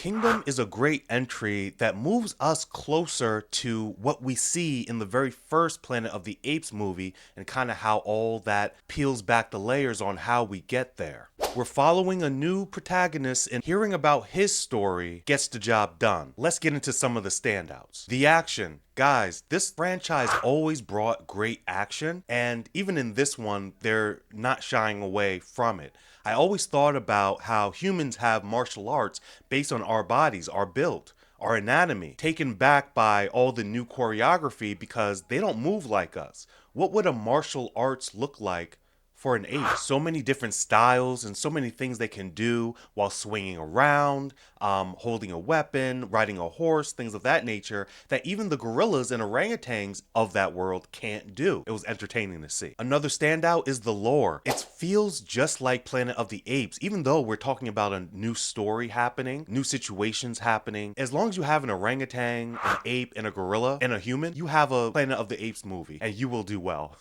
Kingdom is a great entry that moves us closer to what we see in the very first Planet of the Apes movie and kind of how all that peels back the layers on how we get there. We're following a new protagonist and hearing about his story gets the job done. Let's get into some of the standouts. The action. Guys, this franchise always brought great action, and even in this one, they're not shying away from it. I always thought about how humans have martial arts based on our bodies, our build, our anatomy, taken back by all the new choreography because they don't move like us. What would a martial arts look like for an ape? So many different styles and so many things they can do while swinging around, holding a weapon, riding a horse, things of that nature that even the gorillas and orangutans of that world can't do. It was entertaining to see. Another standout is the lore. It feels just like Planet of the Apes, even though we're talking about a new story happening, new situations happening. As long as you have an orangutan, an ape, and a gorilla, and a human, you have a Planet of the Apes movie, and you will do well.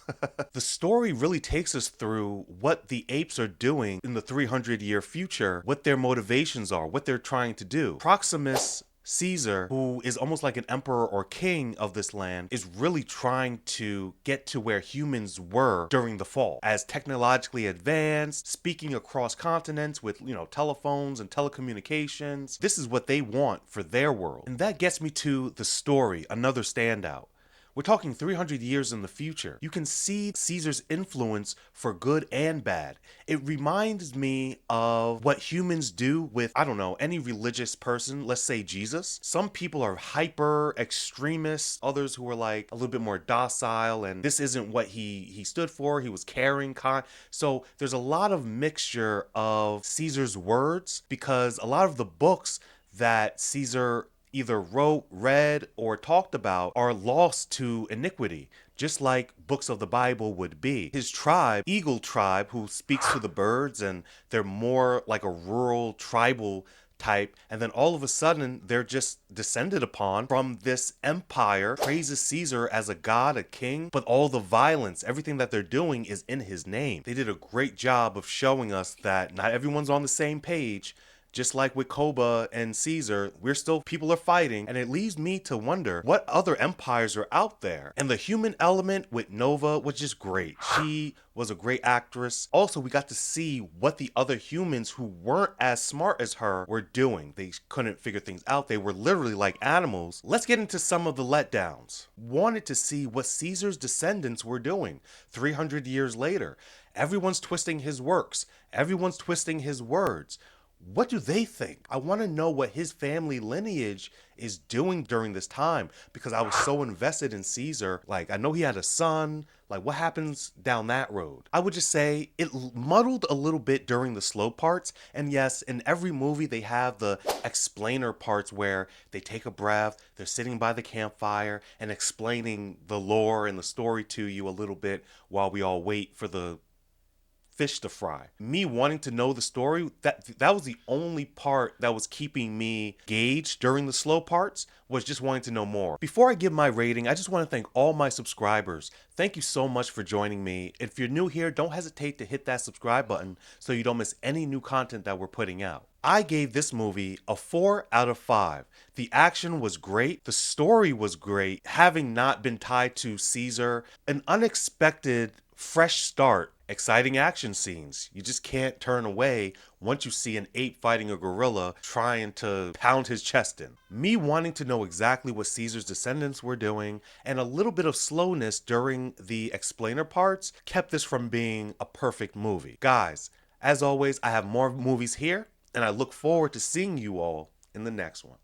The story really takes us through what the apes are doing in the 300-year future, what their motivations are, what they're trying to do. Proximus Caesar, who is almost like an emperor or king of this land, is really trying to get to where humans were during the fall. As technologically advanced, speaking across continents with, telephones and telecommunications. This is what they want for their world. And that gets me to the story, another standout. We're talking 300 years in the future. You can see Caesar's influence for good and bad. It reminds me of what humans do with, any religious person, let's say Jesus. Some people are hyper extremists, others who are like a little bit more docile, and this isn't what he stood for. He was caring, kind. So there's a lot of mixture of Caesar's words because a lot of the books that Caesar either wrote, read, or talked about are lost to iniquity, just like books of the Bible would be. His tribe, Eagle tribe, who speaks to the birds, and they're more like a rural tribal type, and then all of a sudden they're just descended upon from this empire, praises Caesar as a god, a king, but all the violence, everything that they're doing is in his name. They did a great job of showing us that not everyone's on the same page. Just like with Koba and Caesar, people are fighting, and it leaves me to wonder what other empires are out there. And the human element with Nova was just great. She was a great actress. Also, we got to see what the other humans who weren't as smart as her were doing. They couldn't figure things out. They were literally like animals. Let's get into some of the letdowns. Wanted to see what Caesar's descendants were doing 300 years later. Everyone's twisting his works. Everyone's twisting his words. What do they think? I want to know what his family lineage is doing during this time because I was so invested in Caesar. Like, I know he had a son. Like, what happens down that road? I would just say it muddled a little bit during the slow parts. And yes, in every movie, they have the explainer parts where they take a breath, they're sitting by the campfire and explaining the lore and the story to you a little bit while we all wait for the fish to fry. Me wanting to know the story, that was the only part that was keeping me engaged during the slow parts, was just wanting to know more. Before I give my rating, I just want to thank all my subscribers. Thank you so much for joining me. If you're new here, don't hesitate to hit that subscribe button so you don't miss any new content that we're putting out. I gave this movie a 4 out of 5. The action was great. The story was great. Having not been tied to Caesar, an unexpected fresh start, exciting action scenes. You just can't turn away once you see an ape fighting a gorilla trying to pound his chest in. Me wanting to know exactly what Caesar's descendants were doing and a little bit of slowness during the explainer parts kept this from being a perfect movie. Guys, as always, I have more movies here, and I look forward to seeing you all in the next one.